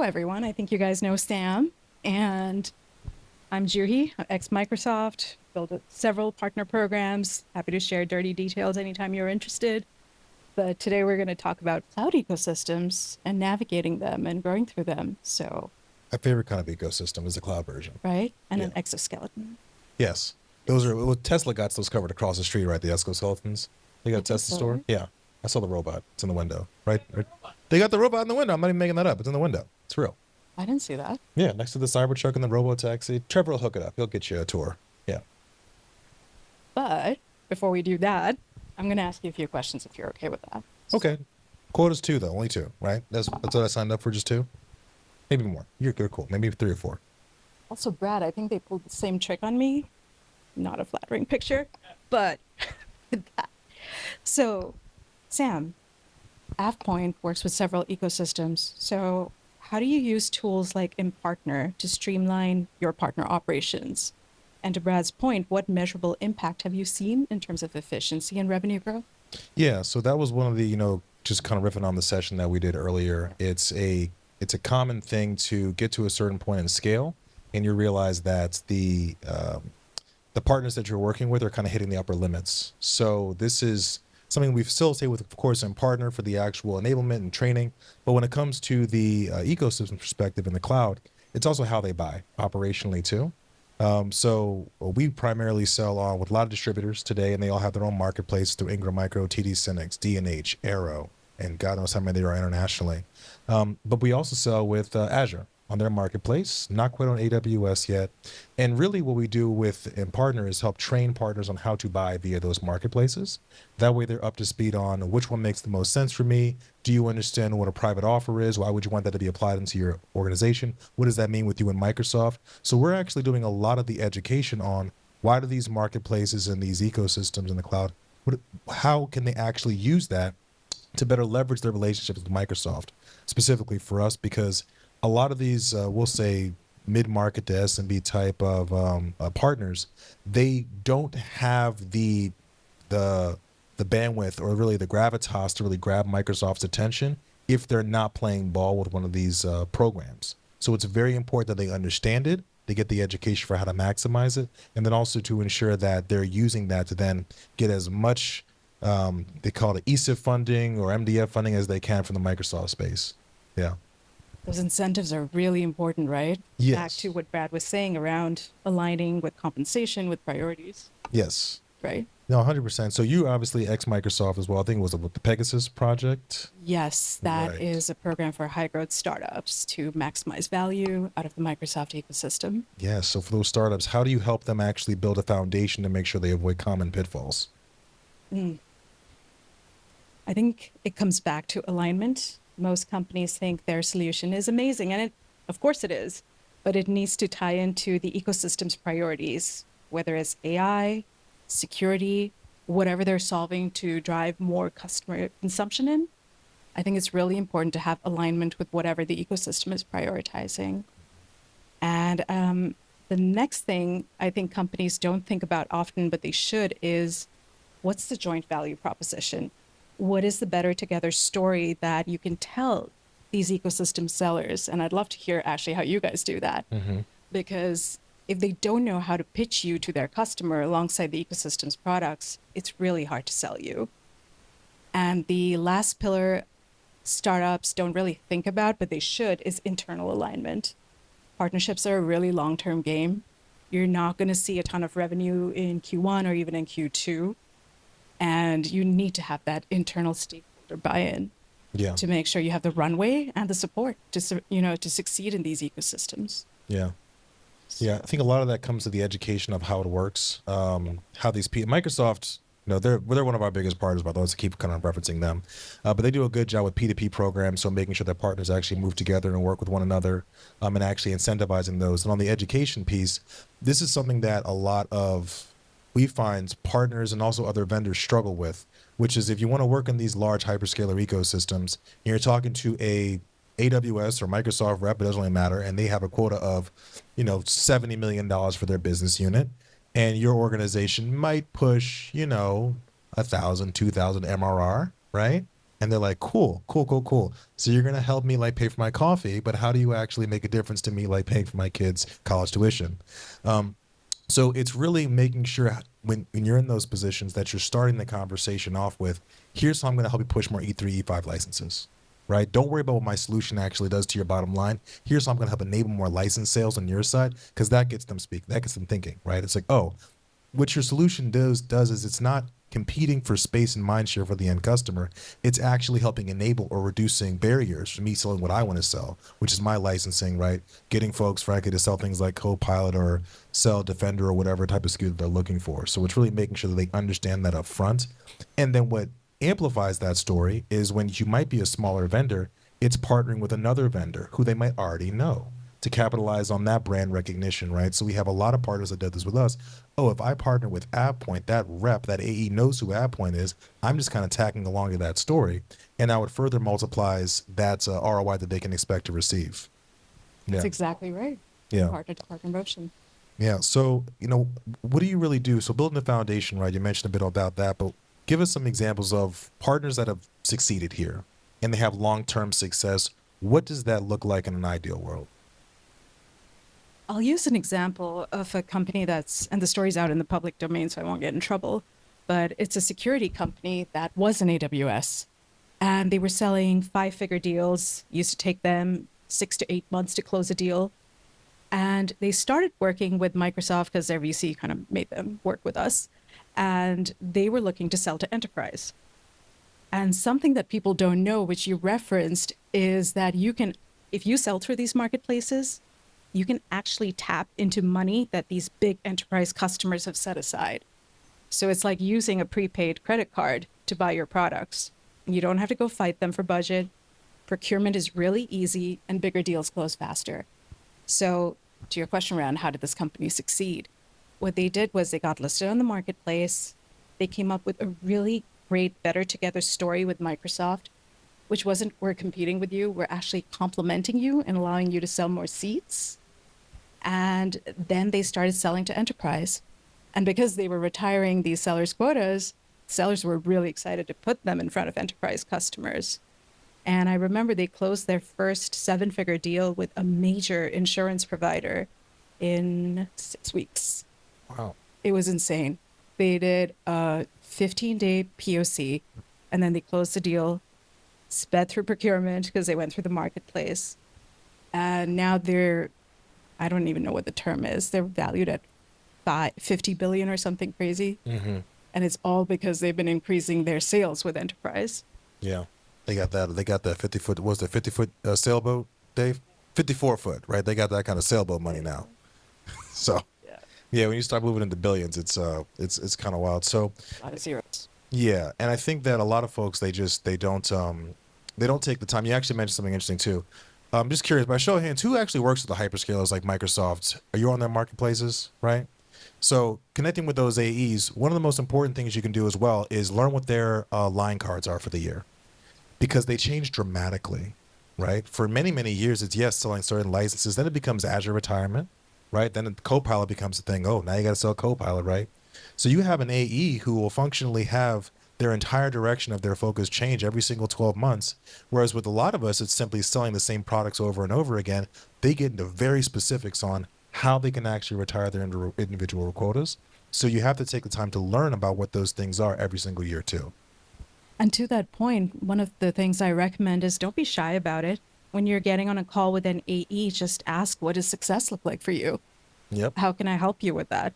everyone. I think you guys know Sam, and I'm Jiri, ex-Microsoft, built several partner programs. Happy to share dirty details anytime you're interested. But today we're going to talk about cloud ecosystems and navigating them and growing through them. So, My favorite kind of ecosystem is the cloud version. right? And Yeah. an exoskeleton. Yes. Those are, well, Tesla got those covered across the street, right? The exoskeletons. They got a think Tesla so, store. right? Yeah. I saw the robot. It's in the window, right? They got the robot in the window. I'm not even making that up. It's in the window. It's real. I didn't see that. Yeah. Next to the Cybertruck and the robo taxi. Trevor will hook it up. He'll get you a tour. Yeah. But before we do that, I'm going to ask you a few questions if you're okay with that. Okay. Quota's 2, though. Only 2, right? That's what I signed up for, just 2? Maybe more. You're cool. Maybe 3 or 4. Also, Brad, I think they pulled the same trick on me. Not a flattering picture, but that. So, Sam, AvePoint works with several ecosystems. So, how do you use tools like Impartner to streamline your partner operations? And to Brad's point, what measurable impact have you seen in terms of efficiency and revenue growth? Yeah, so that was one of the, just kind of riffing on the session that we did earlier. It's a common thing to get to a certain point in scale, and you realize that the partners that you're working with are kind of hitting the upper limits. So this is something we facilitate with, of course, Impartner for the actual enablement and training. But when it comes to the ecosystem perspective in the cloud, it's also how they buy operationally too. So we primarily sell on with a lot of distributors today, and they all have their own marketplace through Ingram Micro, TD Synnex, D&H, Arrow, and God knows how many there are internationally. But we also sell with Azure on their marketplace, not quite on AWS yet. And really what we do with Impartner is help train partners on how to buy via those marketplaces. That way they're up to speed on which one makes the most sense for me. Do you understand what a private offer is? Why would you want that to be applied into your organization? What does that mean with you in Microsoft? So we're actually doing a lot of the education on why do these marketplaces and these ecosystems in the cloud, how can they actually use that to better leverage their relationships with Microsoft, specifically for us, because a lot of these, we'll say, mid-market to SMB type of partners, they don't have the bandwidth or really the gravitas to really grab Microsoft's attention if they're not playing ball with one of these programs. So it's very important that they understand it, they get the education for how to maximize it, and then also to ensure that they're using that to then get as much, they call it ESIF funding or MDF funding as they can from the Microsoft space. Yeah. Those incentives are really important, right? Yes. Back to what Brad was saying around aligning with compensation with priorities, Yes. right? No, 100%. So you obviously ex-Microsoft as well. I think it was with the Pegasus project. Yes, that Right. is a program for high growth startups to maximize value out of the Microsoft ecosystem. Yeah. So for those startups, how do you help them actually build a foundation to make sure they avoid common pitfalls? I think it comes back to alignment. Most companies think their solution is amazing, and of course it is, but it needs to tie into the ecosystem's priorities, whether it's AI, security, whatever they're solving to drive more customer consumption in. I think it's really important to have alignment with whatever the ecosystem is prioritizing. And the next thing I think companies don't think about often, but they should, is what's the joint value proposition? What is the better together story that you can tell these ecosystem sellers? And I'd love to hear, Ashley, how you guys do that. Because if they don't know how to pitch you to their customer alongside the ecosystem's products, it's really hard to sell you. And the last pillar startups don't really think about, but they should, is internal alignment. Partnerships are a really long-term game. You're not going to see a ton of revenue in Q1 or even in Q2. And you need to have that internal stakeholder buy-in Yeah. to make sure you have the runway and the support to succeed in these ecosystems. Yeah. Yeah. I think a lot of that comes to the education of how it works. How these Microsoft, they're one of our biggest partners, by the way, so I keep kind of referencing them. But they do a good job with P2P programs, so making sure that partners actually move together and work with one another, and actually incentivizing those. And on the education piece, this is something that a lot of we find partners and also other vendors struggle with, which is if you want to work in these large hyperscaler ecosystems, and you're talking to a AWS or Microsoft rep, it doesn't really matter, and they have a quota of, $70 million for their business unit, and your organization might push, 1,000, 2,000 MRR, right? And they're like, cool, cool, cool, cool. So you're going to help me like pay for my coffee, but how do you actually make a difference to me like paying for my kids' college tuition? So it's really making sure when you're in those positions that you're starting the conversation off with, here's how I'm going to help you push more E3, E5 licenses, right? Don't worry about what my solution actually does to your bottom line. Here's how I'm going to help enable more license sales on your side, because that gets them that gets them thinking, right? It's like, oh, what your solution does is it's not competing for space and mind share for the end customer. It's actually helping enable or reducing barriers for me selling what I want to sell, which is my licensing, right? Getting folks, frankly, to sell things like Copilot or sell Defender or whatever type of SKU that they're looking for. So it's really making sure that they understand that up front. And then what amplifies that story is when you might be a smaller vendor, it's partnering with another vendor who they might already know to capitalize on that brand recognition, right? So we have a lot of partners that did this with us. Oh, if I partner with AvePoint, that rep, that AE knows who AvePoint is, I'm just kind of tacking along to that story. And now it further multiplies that ROI that they can expect to receive. That's exactly right. Yeah. Partner to partner motion. Yeah. So, what do you really do? So building the foundation, right? You mentioned a bit about that, but give us some examples of partners that have succeeded here and they have long-term success. What does that look like in an ideal world? I'll use an example of a company and the story's out in the public domain, so I won't get in trouble, but it's a security company that was in AWS. And they were selling 5-figure deals, used to take them 6 to 8 months to close a deal. And they started working with Microsoft because their VC kind of made them work with us. And they were looking to sell to enterprise. And something that people don't know, which you referenced, is that if you sell through these marketplaces, you can actually tap into money that these big enterprise customers have set aside. So it's like using a prepaid credit card to buy your products. You don't have to go fight them for budget. Procurement is really easy and bigger deals close faster. So to your question around how did this company succeed? What they did was they got listed on the marketplace. They came up with a really great better together story with Microsoft, which wasn't we're competing with you, we're actually complementing you and allowing you to sell more seats. And then they started selling to enterprise. And because they were retiring these sellers' quotas, sellers were really excited to put them in front of enterprise customers. And I remember they closed their first 7-figure deal with a major insurance provider in 6 weeks. Wow. It was insane. They did a 15-day POC, and then they closed the deal, sped through procurement because they went through the marketplace. And now I don't even know what the term is. They're valued at 50 billion or something crazy. Mm-hmm. And it's all because they've been increasing their sales with enterprise. Yeah. They got that 50-foot, what was it, 50-foot sailboat, Dave? 54-foot, right? They got that kind of sailboat money now. So, yeah, when you start moving into billions, it's kind of wild. So, A lot of zeros. Yeah, and I think that a lot of folks, they don't take the time. You actually mentioned something interesting too. I'm just curious, by show of hands, who actually works with the hyperscalers like Microsoft? Are you on their marketplaces, right? So connecting with those AEs, one of the most important things you can do as well is learn what their line cards are for the year, because they change dramatically, right? For many, many years, it's selling certain licenses. Then it becomes Azure retirement, right? Then Copilot becomes the thing. Oh, now you got to sell Copilot, right? So you have an AE who will functionally have their entire direction of their focus change every single 12 months. Whereas with a lot of us, it's simply selling the same products over and over again. They get into very specifics on how they can actually retire their individual quotas. So you have to take the time to learn about what those things are every single year too. And to that point, one of the things I recommend is don't be shy about it. When you're getting on a call with an AE, just ask, what does success look like for you? Yep. How can I help you with that?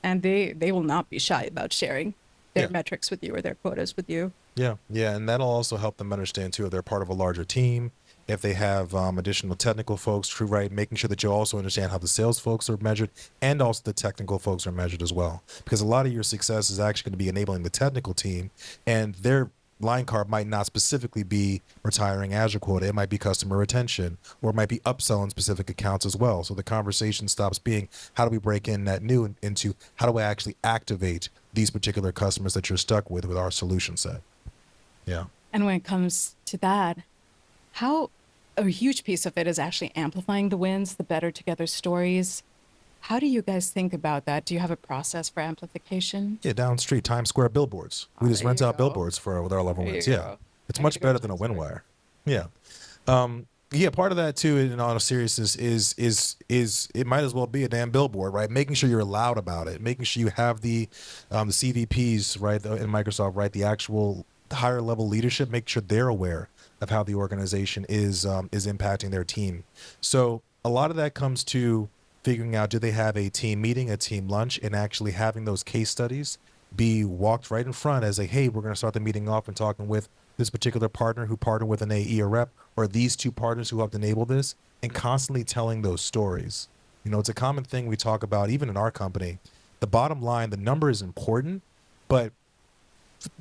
And they will not be shy about sharing their metrics with you or their quotas with you. Yeah. And that'll also help them understand too, if they're part of a larger team, if they have additional technical folks, true, right? Making sure that you also understand how the sales folks are measured and also the technical folks are measured as well. Because a lot of your success is actually going to be enabling the technical team, and their line card might not specifically be retiring Azure quota. It might be customer retention, or it might be upselling specific accounts as well. So the conversation stops being, how do we break in that new into how do I actually activate these particular customers that you're stuck with our solution set? Yeah. And when it comes to that, how a huge piece of it is actually amplifying the wins, the better together stories. How do you guys think about that? Do you have a process for amplification? Yeah, down street, Times Square billboards. We just rent out billboards with our level wins. Yeah. It's I much gotta go better than a transfer. WinWire. Yeah. Yeah, part of that too, in all seriousness, is it might as well be a damn billboard, right? Making sure you're loud about it, making sure you have the CVPs, right, in Microsoft, right, the actual higher level leadership, make sure they're aware of how the organization is impacting their team. So a lot of that comes to figuring out, do they have a team meeting, a team lunch, and actually having those case studies be walked right in front as a, hey, we're going to start the meeting off and talking with this particular partner who partnered with an AE or rep, or these two partners who helped enable this, and constantly telling those stories. You know, it's a common thing we talk about, even in our company. The bottom line, the number is important, but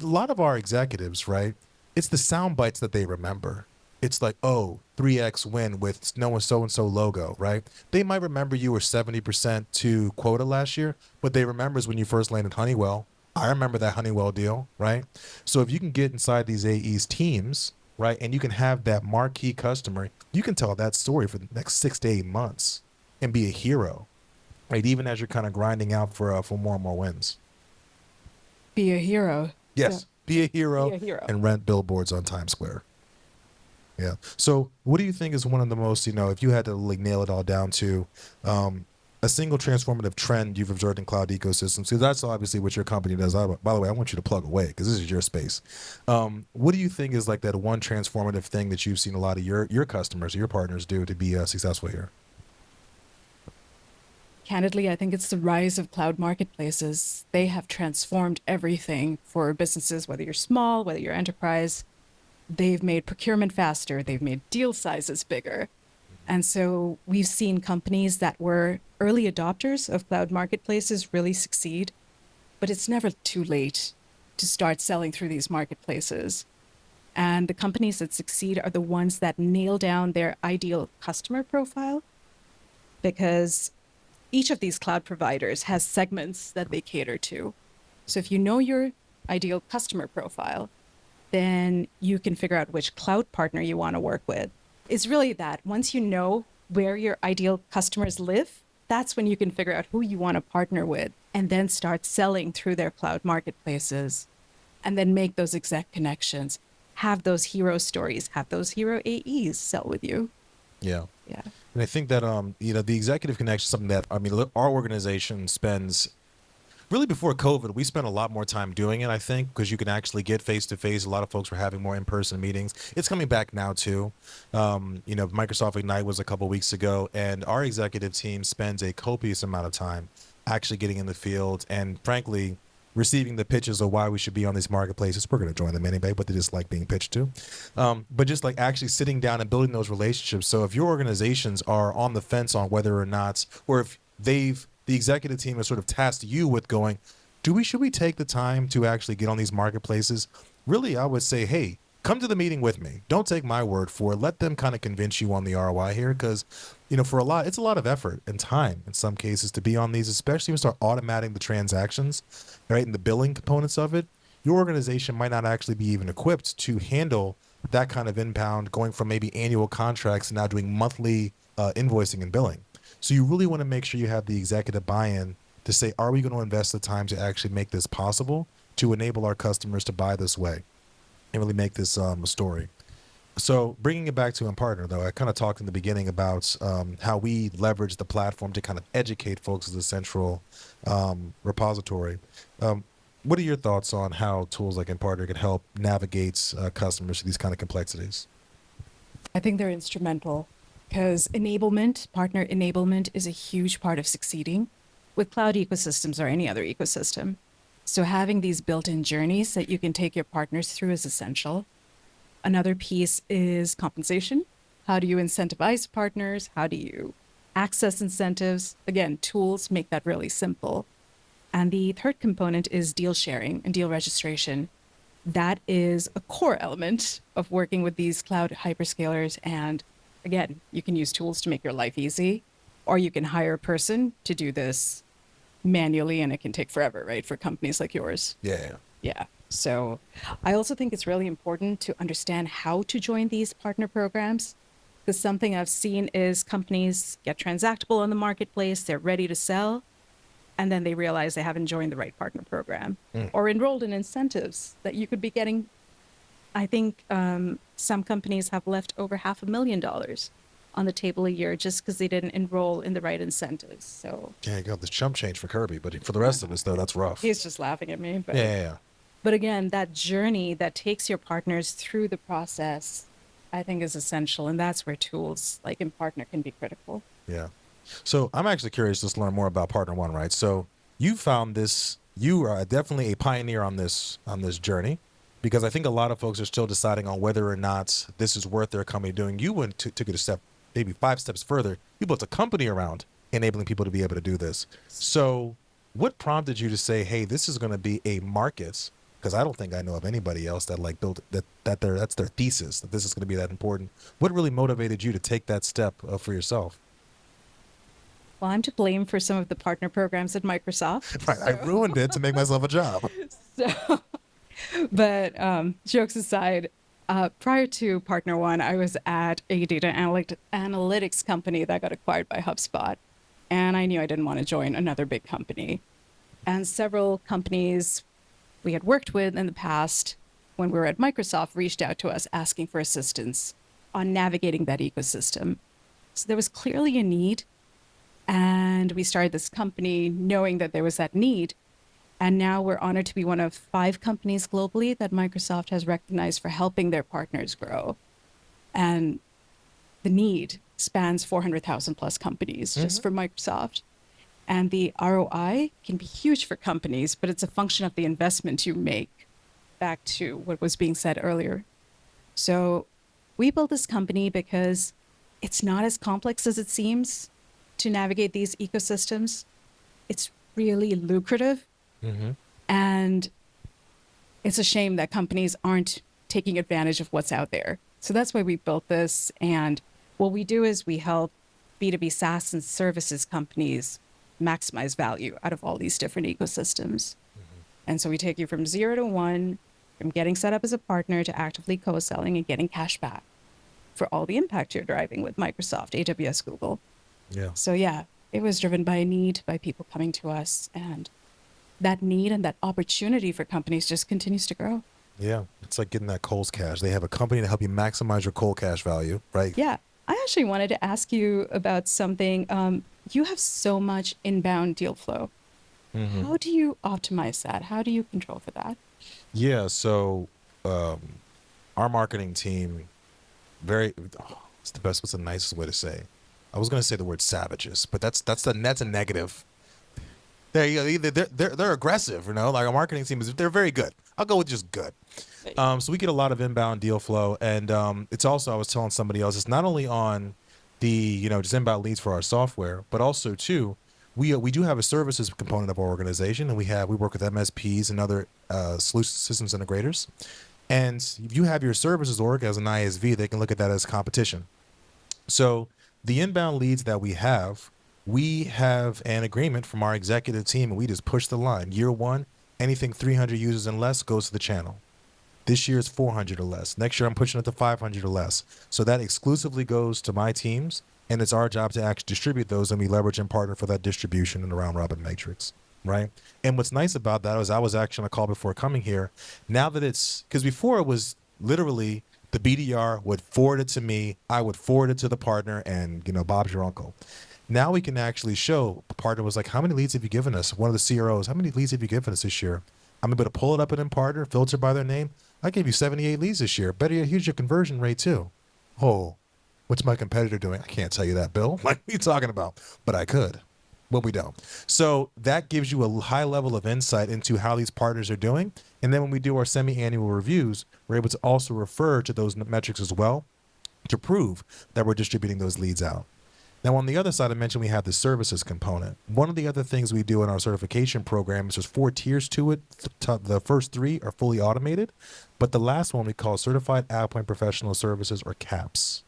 a lot of our executives, right? It's the sound bites that they remember. It's like, oh, 3x win with no so and so logo, right? They might remember you were 70% to quota last year, but they remember is when you first landed Honeywell. I remember that Honeywell deal, right? So if you can get inside these AEs teams, right, and you can have that marquee customer, you can tell that story for the next 6 to 8 months and be a hero, right? Even as you're kind of grinding out for more and more wins. Be a hero. Yeah. Yes, be a Be hero a hero. and rent billboards on Times Square. Yeah. So, what do you think is one of the most, if you had to like nail it all down to a single transformative trend you've observed in cloud ecosystems? Because that's obviously what your company does. By the way, I want you to plug away because this is your space. What do you think is like that one transformative thing that you've seen a lot of your customers, your partners do to be successful here? Candidly, I think it's the rise of cloud marketplaces. They have transformed everything for businesses, whether you're small, whether you're enterprise. They've made procurement faster, they've made deal sizes bigger. And so we've seen companies that were early adopters of cloud marketplaces really succeed, but it's never too late to start selling through these marketplaces. And the companies that succeed are the ones that nail down their ideal customer profile, because each of these cloud providers has segments that they cater to. So if you know your ideal customer profile, then you can figure out which cloud partner you want to work with. It's really that once you know where your ideal customers live, that's when you can figure out who you want to partner with and then start selling through their cloud marketplaces and then make those exact connections, have those hero stories, have those hero AEs sell with you. Yeah. Yeah. And I think that the executive connection is something that our organization spends really before COVID, we spent a lot more time doing it, I think, because you can actually get face to face. A lot of folks were having more in-person meetings. It's coming back now too. Microsoft Ignite was a couple weeks ago, and our executive team spends a copious amount of time actually getting in the field and frankly receiving the pitches of why we should be on these marketplaces. We're going to join them anyway, but they just like being pitched to. But just like actually sitting down and building those relationships. So if your organizations are on the fence on whether or not, or if the executive team has sort of tasked you with going, should we take the time to actually get on these marketplaces? Really, I would say, hey, come to the meeting with me. Don't take my word for it. Let them kind of convince you on the ROI here, because it's a lot of effort and time in some cases to be on these, especially when you start automating the transactions, right, and the billing components of it. Your organization might not actually be even equipped to handle that kind of inbound, going from maybe annual contracts and now doing monthly invoicing and billing. So you really want to make sure you have the executive buy-in to say, are we going to invest the time to actually make this possible, to enable our customers to buy this way and really make this a story? So bringing it back to Impartner, though, I kind of talked in the beginning about how we leverage the platform to kind of educate folks as a central repository. What are your thoughts on how tools like Impartner can help navigate customers through these kind of complexities? I think they're instrumental because partner enablement is a huge part of succeeding with cloud ecosystems or any other ecosystem. So having these built-in journeys that you can take your partners through is essential. Another piece is compensation. How do you incentivize partners? How do you access incentives? Again, tools make that really simple. And the third component is deal sharing and deal registration. That is a core element of working with these cloud hyperscalers. And again, you can use tools to make your life easy, or you can hire a person to do this manually, and it can take forever, right, for companies like yours. Yeah. Yeah. So I also think it's really important to understand how to join these partner programs, because something I've seen is companies get transactable on the marketplace, they're ready to sell, and then they realize they haven't joined the right partner program or enrolled in incentives that you could be getting I think some companies have left over $500,000 on the table a year just because they didn't enroll in the right incentives. So Yeah, you got this chump change for Kirby, but for the rest of us, though, that's rough. he's just laughing at me. Yeah, yeah, yeah. But again, that journey that takes your partners through the process, I think is essential. And that's where tools like Impartner can be critical. Yeah. So I'm actually curious just to learn more about Partner One, right? So you found this, you are definitely a pioneer on this journey, because I think a lot of folks are still deciding on whether or not this is worth their company doing. You took it a step, maybe 5 steps further. You built a company around enabling people to be able to do this. So what prompted you to say, hey, this is going to be a market? Because I don't think I know of anybody else that like built that's their thesis, that this is going to be that important. What really motivated you to take that step for yourself? Well, I'm to blame for some of the partner programs at Microsoft. Right, I ruined it to make myself a job. So, but jokes aside, prior to Partner One, I was at a data analytics company that got acquired by HubSpot. And I knew I didn't want to join another big company. And several companies we had worked with in the past when we were at Microsoft reached out to us asking for assistance on navigating that ecosystem. So there was clearly a need. And we started this company knowing that there was that need. And now we're honored to be one of 5 companies globally that Microsoft has recognized for helping their partners grow. And the need spans 400,000 plus companies just for Microsoft. And the ROI can be huge for companies, but it's a function of the investment you make, back to what was being said earlier. So we built this company because it's not as complex as it seems to navigate these ecosystems. It's really lucrative. And it's a shame that companies aren't taking advantage of what's out there. So that's why we built this. And what we do is we help B2B SaaS and services companies maximize value out of all these different ecosystems. And so we take you from 0 to 1, from getting set up as a partner to actively co-selling and getting cash back for all the impact you're driving with Microsoft, AWS, Google. Yeah. So yeah, it was driven by a need, by people coming to us, and that need and that opportunity for companies just continues to grow. Yeah. It's like getting that Kohl's cash. They have a company to help you maximize your Kohl cash value, right? Yeah. I actually wanted to ask you about something. You have so much inbound deal flow. How do you optimize that? How do you control for that? Yeah. So our marketing team, it's the best, what's the nicest way to say? I was going to say the word savages, but that's a negative. They're aggressive, you know. Like our marketing team they're very good. I'll go with just good. So we get a lot of inbound deal flow, and it's also, I was telling somebody else, it's not only on the just inbound leads for our software, but also too we do have a services component of our organization, and we work with MSPs and other solution systems integrators. And if you have your services org as an ISV, they can look at that as competition. So the inbound leads that we have an agreement from our executive team, and we just push the line. Year 1, anything 300 users and less goes to the channel. This year is 400 or less. Next year, I'm pushing it to 500 or less. So that exclusively goes to my teams, and it's our job to actually distribute those, and we leverage Impartner for that distribution in the round robin matrix, right? And what's nice about that is I was actually on a call before coming here. Now that because before it was literally the BDR would forward it to me, I would forward it to the partner, and Bob's your uncle. Now we can actually show, the partner was like, how many leads have you given us? One of the CROs, how many leads have you given us this year? I'm able to pull it up in Impartner, filter by their name. I gave you 78 leads this year. Better yet, here's your conversion rate too. Oh, what's my competitor doing? I can't tell you that, Bill. Like, what are you talking about? But I could, but we don't. So that gives you a high level of insight into how these partners are doing. And then when we do our semi-annual reviews, we're able to also refer to those metrics as well to prove that we're distributing those leads out. Now, on the other side, I mentioned we have the services component. One of the other things we do in our certification program is there's 4 tiers to it. The first 3 are fully automated, but the last one we call Certified AvePoint Professional Services, or CAPS.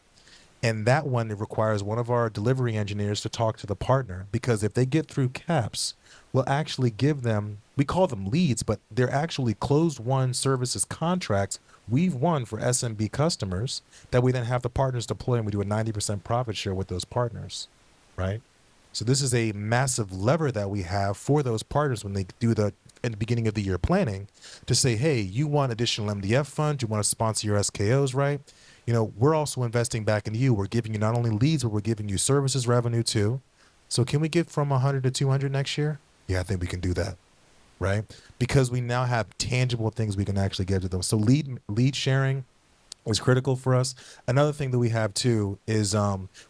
And that one, it requires one of our delivery engineers to talk to the partner, because if they get through CAPS, we'll actually give them, we call them leads, but they're actually closed-won services contracts we've won for SMB customers that we then have the partners deploy, and we do a 90% profit share with those partners, right? So this is a massive lever that we have for those partners when they do the in the beginning of the year planning to say, hey, you want additional MDF funds, you want to sponsor your SKOs, right? We're also investing back in you. We're giving you not only leads, but we're giving you services revenue too. So can we get from 100 to 200 next year? Yeah, I think we can do that, right? Because we now have tangible things we can actually give to them. So lead sharing is critical for us. Another thing that we have too is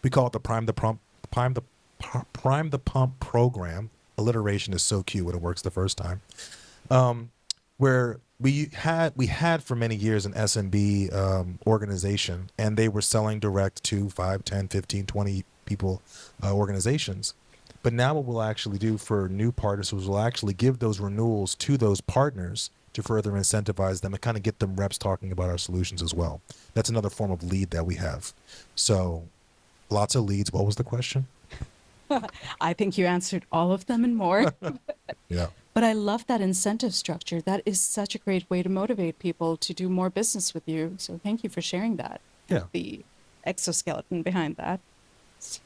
we call it the prime the pump program. Alliteration is so cute when it works the first time. Where we had for many years an SMB organization, and they were selling direct to 5, 10, 15, 20 people organizations. But now what we'll actually do for new partners is we'll actually give those renewals to those partners to further incentivize them and kind of get them reps talking about our solutions as well. That's another form of lead that we have. So lots of leads. What was the question? I think you answered all of them and more. Yeah. But I love that incentive structure. That is such a great way to motivate people to do more business with you. So thank you for sharing that. Yeah. The exoskeleton behind that. So,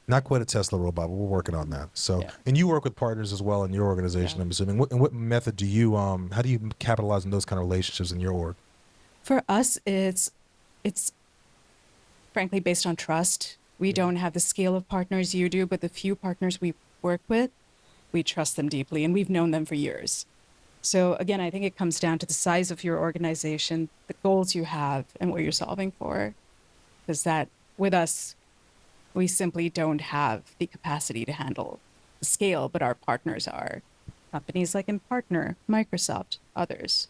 Not quite a Tesla robot, but we're working on that. So, yeah. And you work with partners as well in your organization, Yeah. I'm assuming. What method do you, how do you capitalize on those kind of relationships in your org? For us, it's frankly based on trust. We don't have the scale of partners you do, but the few partners we work with, we trust them deeply, and we've known them for years. So again, I think it comes down to the size of your organization, the goals you have, and what you're solving for. Because that, with us, we simply don't have the capacity to handle the scale, but our partners are companies like Impartner, Microsoft, others.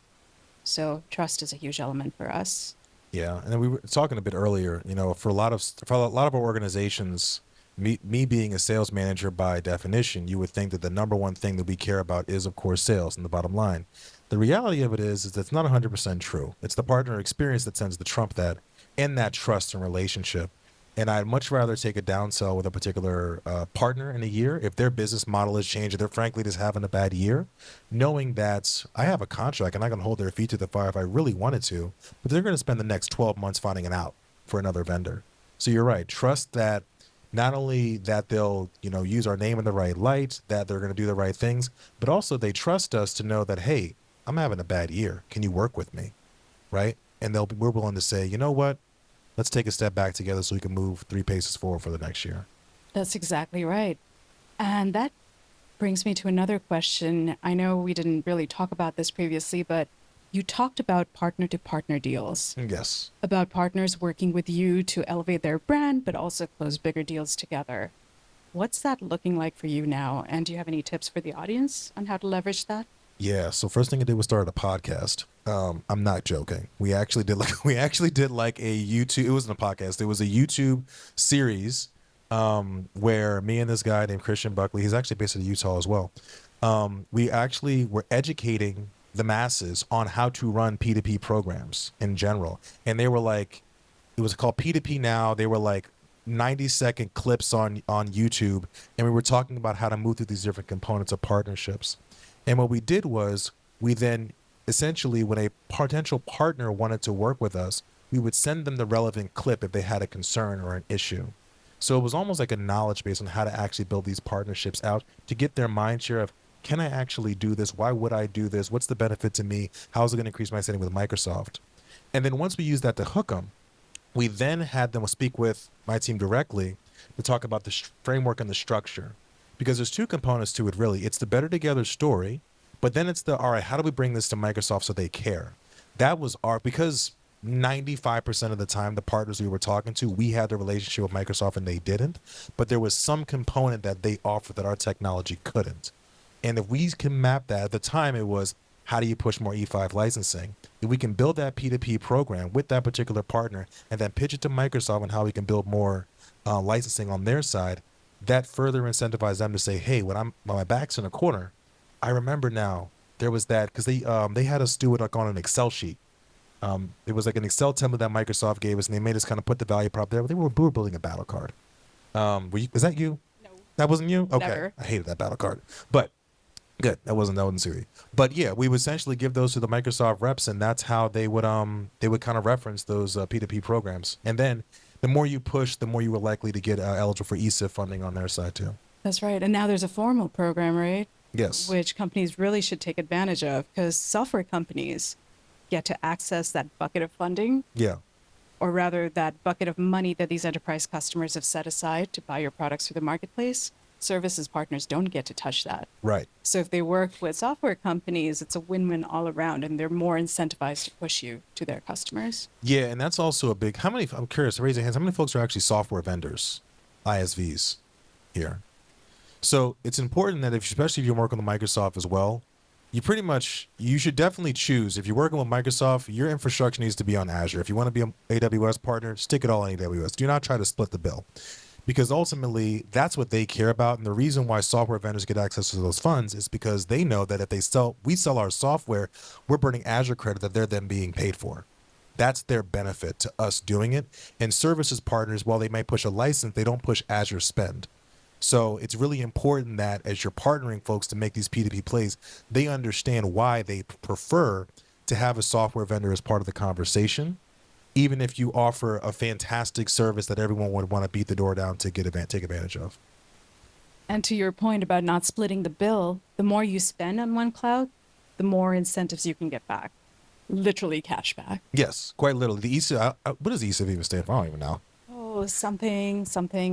So trust is a huge element for us. Yeah, and then we were talking a bit earlier. For a lot of our organizations, me being a sales manager by definition, you would think that the number one thing that we care about is, of course, sales and the bottom line. The reality of it is that's not 100% true. It's the partner experience that tends to trump that and that trust and relationship. And I'd much rather take a downsell with a particular partner in a year if their business model has changed, or they're frankly just having a bad year, knowing that I have a contract and I can hold their feet to the fire if I really wanted to, but they're going to spend the next 12 months finding an out for another vendor. So you're right. Trust that not only that they'll, use our name in the right light, that they're going to do the right things, but also they trust us to know that, hey, I'm having a bad year. Can you work with me? Right? And we're willing to say, you know what? Let's take a step back together so we can move 3 paces forward for the next year. That's exactly right. And that brings me to another question. I know we didn't really talk about this previously, but you talked about partner-to-partner deals. Yes. About partners working with you to elevate their brand, but also close bigger deals together. What's that looking like for you now? And do you have any tips for the audience on how to leverage that? Yeah. So first thing I did was start a podcast. I'm not joking. We actually did like a YouTube. It wasn't a podcast. It was a YouTube series where me and this guy named Christian Buckley, he's actually based in Utah as well. We actually were educating the masses on how to run P2P programs in general. And they were like, it was called P2P Now. They were like 90-second clips on YouTube. And we were talking about how to move through these different components of partnerships. And what we did was we then essentially, when a potential partner wanted to work with us, we would send them the relevant clip if they had a concern or an issue. So it was almost like a knowledge base on how to actually build these partnerships out to get their mind share of, can I actually do this? Why would I do this? What's the benefit to me? How is it going to increase my standing with Microsoft? And then once we used that to hook them, we then had them speak with my team directly to talk about the framework and the structure. Because there's two components to it, really. It's the better together story, but then it's all right, how do we bring this to Microsoft so they care? That was because 95% of the time, the partners we were talking to, we had the relationship with Microsoft and they didn't, but there was some component that they offered that our technology couldn't. And if we can map that, at the time it was, how do you push more E5 licensing? If we can build that P2P program with that particular partner and then pitch it to Microsoft on how we can build more licensing on their side, that further incentivized them to say, hey, when my back's in a corner, I remember now there was that, because they had us do it like on an Excel sheet. It was like an Excel template that Microsoft gave us, and they made us kind of put the value prop there. We were building a battle card. Was that you? No. That wasn't you? Okay. Never. I hated that battle card. But good. That wasn't Siri. But yeah, we would essentially give those to the Microsoft reps, and that's how they would kind of reference those P2P programs. And then the more you push, the more you were likely to get eligible for ESIF funding on their side too. That's right. And now there's a formal program, right? Yes. which companies really should take advantage of, because software companies get to access that bucket of funding, Yeah. or rather that bucket of money that these enterprise customers have set aside to buy your products through the marketplace. Services partners don't get to touch that. Right. So if they work with software companies, it's a win-win all around, and they're more incentivized to push you to their customers. Yeah, and that's also a big. How many? I'm curious. Raise your hands. How many folks are actually software vendors, ISVs, here? So it's important that especially if you're working with Microsoft as well, you should definitely choose. If you're working with Microsoft, your infrastructure needs to be on Azure. If you want to be an AWS partner, stick it all on AWS. Do not try to split the bill, because ultimately that's what they care about. And the reason why software vendors get access to those funds is because they know that if we sell our software, we're burning Azure credit that they're then being paid for. That's their benefit to us doing it. And services partners, while they might push a license, they don't push Azure spend. So it's really important that as you're partnering folks to make these P2P plays, they understand why they prefer to have a software vendor as part of the conversation, even if you offer a fantastic service that everyone would want to beat the door down to take advantage of. And to your point about not splitting the bill, the more you spend on one cloud, the more incentives you can get back. Literally cash back. Yes, quite literally. The ESIF, what does ESIF even stand for? I don't even know. Oh, something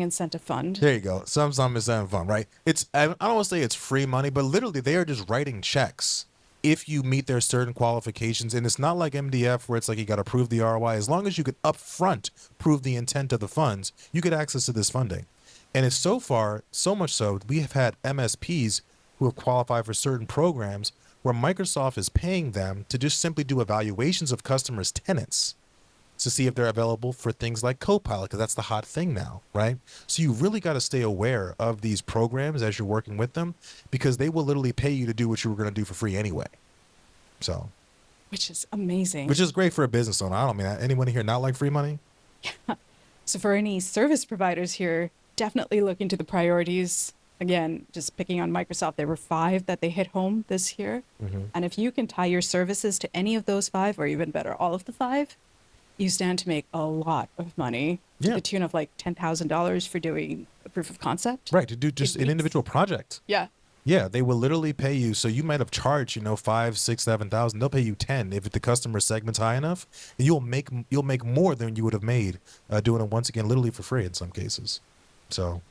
incentive fund. There you go. Some incentive fund, right? I don't want to say it's free money, but literally they are just writing checks if you meet their certain qualifications. And it's not like MDF where it's like you got to prove the ROI. As long as you could upfront prove the intent of the funds, you get access to this funding. And it's so much so, we have had MSPs who have qualified for certain programs where Microsoft is paying them to just simply do evaluations of customers' tenants to see if they're available for things like Copilot, because that's the hot thing now, right? So you really got to stay aware of these programs as you're working with them, because they will literally pay you to do what you were going to do for free anyway. So, which is amazing. Which is great for a business owner. I don't mean anyone here not like free money. So for any service providers here, definitely look into the priorities. Again, just picking on Microsoft, there were 5 that they hit home this year. Mm-hmm. And if you can tie your services to any of those 5, or even better, all of the 5, you stand to make a lot of money, to the tune of like $10,000 for doing a proof of concept. Right, to do just an individual project. Yeah. Yeah, they will literally pay you. So you might have charged, 5, 6, 7,000. They'll pay you 10 if the customer segment's high enough, and you'll make more than you would have made doing it once again, literally for free in some cases. So,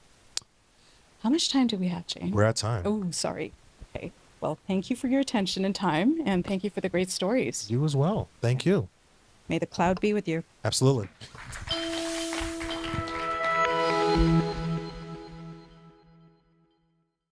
how much time do we have, Jane? We're at time. Oh, sorry. Okay. Well, thank you for your attention and time, and thank you for the great stories. You as well. Thank you. May the cloud be with you. Absolutely.